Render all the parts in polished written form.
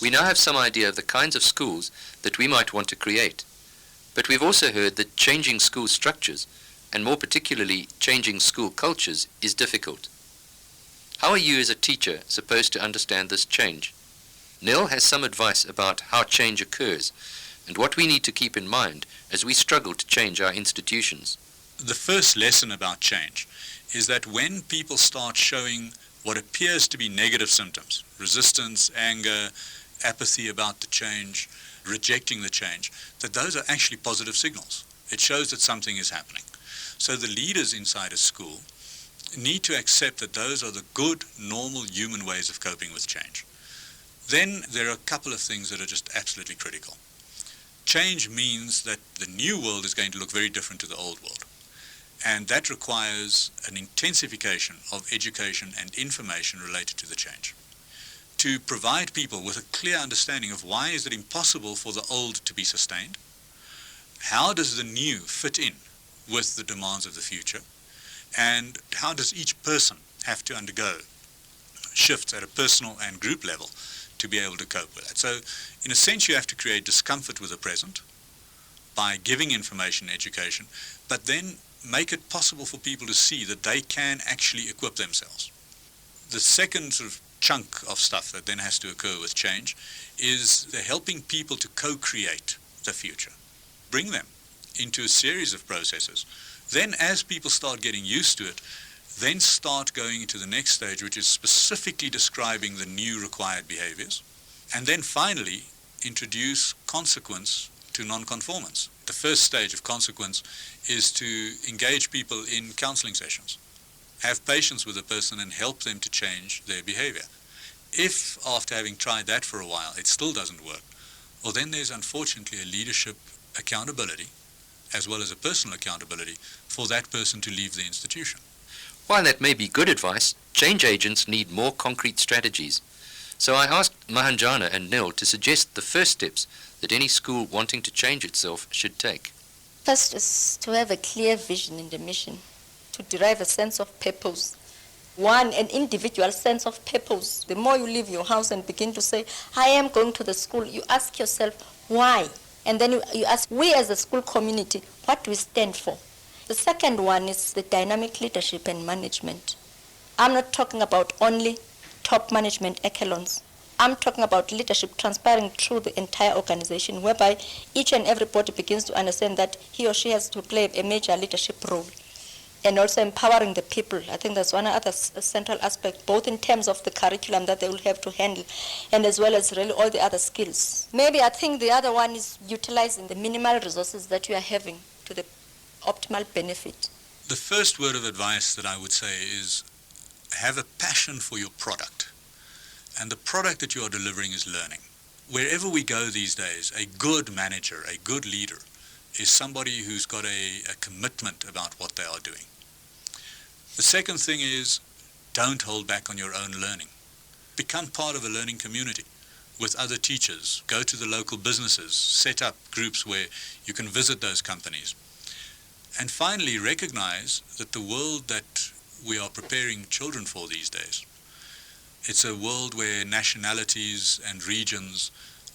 We now have some idea of the kinds of schools that we might want to create. But we've also heard that changing school structures, and more particularly changing school cultures, is difficult. How are you as a teacher supposed to understand this change? Nil has some advice about how change occurs and what we need to keep in mind as we struggle to change our institutions. The first lesson about change is that when people start showing what appears to be negative symptoms, resistance, anger, apathy about the change, rejecting the change, that those are actually positive signals. It shows that something is happening. So the leaders inside a school need to accept that those are the good, normal human ways of coping with change. Then there are a couple of things that are just absolutely critical. Change means that the new world is going to look very different to the old world. And that requires an intensification of education and information related to the change, to provide people with a clear understanding of why is it impossible for the old to be sustained, how does the new fit in with the demands of the future, and how does each person have to undergo shifts at a personal and group level to be able to cope with that. So in a sense you have to create discomfort with the present by giving information and education, but then make it possible for people to see that they can actually equip themselves. The second sort of chunk of stuff that then has to occur with change is the helping people to co-create the future. Bring them into a series of processes. Then as people start getting used to it, then start going into the next stage, which is specifically describing the new required behaviors. And then finally, introduce consequence to non-conformance. The first stage of consequence is to engage people in counseling sessions. Have patience with a person and help them to change their behavior. If after having tried that for a while it still doesn't work, well then there's unfortunately a leadership accountability as well as a personal accountability for that person to leave the institution. While that may be good advice, change agents need more concrete strategies. So I asked Mahanjana and Nil to suggest the first steps that any school wanting to change itself should take. First is to have a clear vision in the mission, to derive a sense of purpose. One, an individual sense of purpose. The more you leave your house and begin to say, I am going to the school, you ask yourself, why? And then you ask, we as a school community, what do we stand for? The second one is the dynamic leadership and management. I'm not talking about only top management echelons. I'm talking about leadership transpiring through the entire organization, whereby each and everybody begins to understand that he or she has to play a major leadership role. And also empowering the people. I think that's one other central aspect, both in terms of the curriculum that they will have to handle, and as well as really all the other skills. Maybe I think the other one is utilizing the minimal resources that you are having to the optimal benefit. The first word of advice that I would say is have a passion for your product. And the product that you are delivering is learning. Wherever we go these days, a good manager, a good leader, is somebody who's got a commitment about what they are doing. The second thing is don't hold back on your own learning. Become part of a learning community with other teachers. Go to the local businesses. Set up groups where you can visit those companies. And finally, recognize that the world that we are preparing children for these days, it's a world where nationalities and regions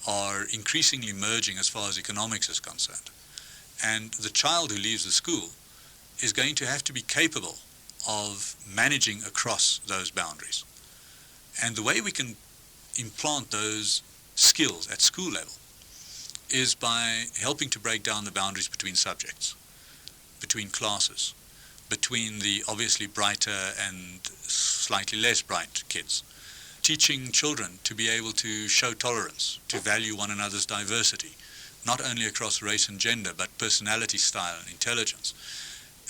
are increasingly merging as far as economics is concerned. And the child who leaves the school is going to have to be capable of managing across those boundaries. And the way we can implant those skills at school level is by helping to break down the boundaries between subjects, between classes, between the obviously brighter and slightly less bright kids. Teaching children to be able to show tolerance, to value one another's diversity, not only across race and gender, but personality, style, and intelligence.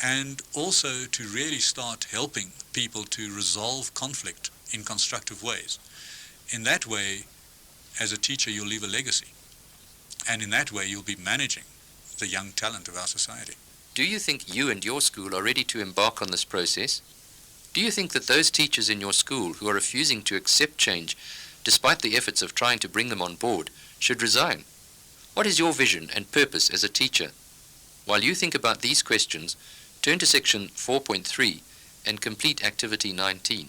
And also to really start helping people to resolve conflict in constructive ways. In that way, as a teacher, you'll leave a legacy. And in that way, you'll be managing the young talent of our society. Do you think you and your school are ready to embark on this process? Do you think that those teachers in your school who are refusing to accept change, despite the efforts of trying to bring them on board, should resign? What is your vision and purpose as a teacher? While you think about these questions, turn to section 4.3 and complete activity 19.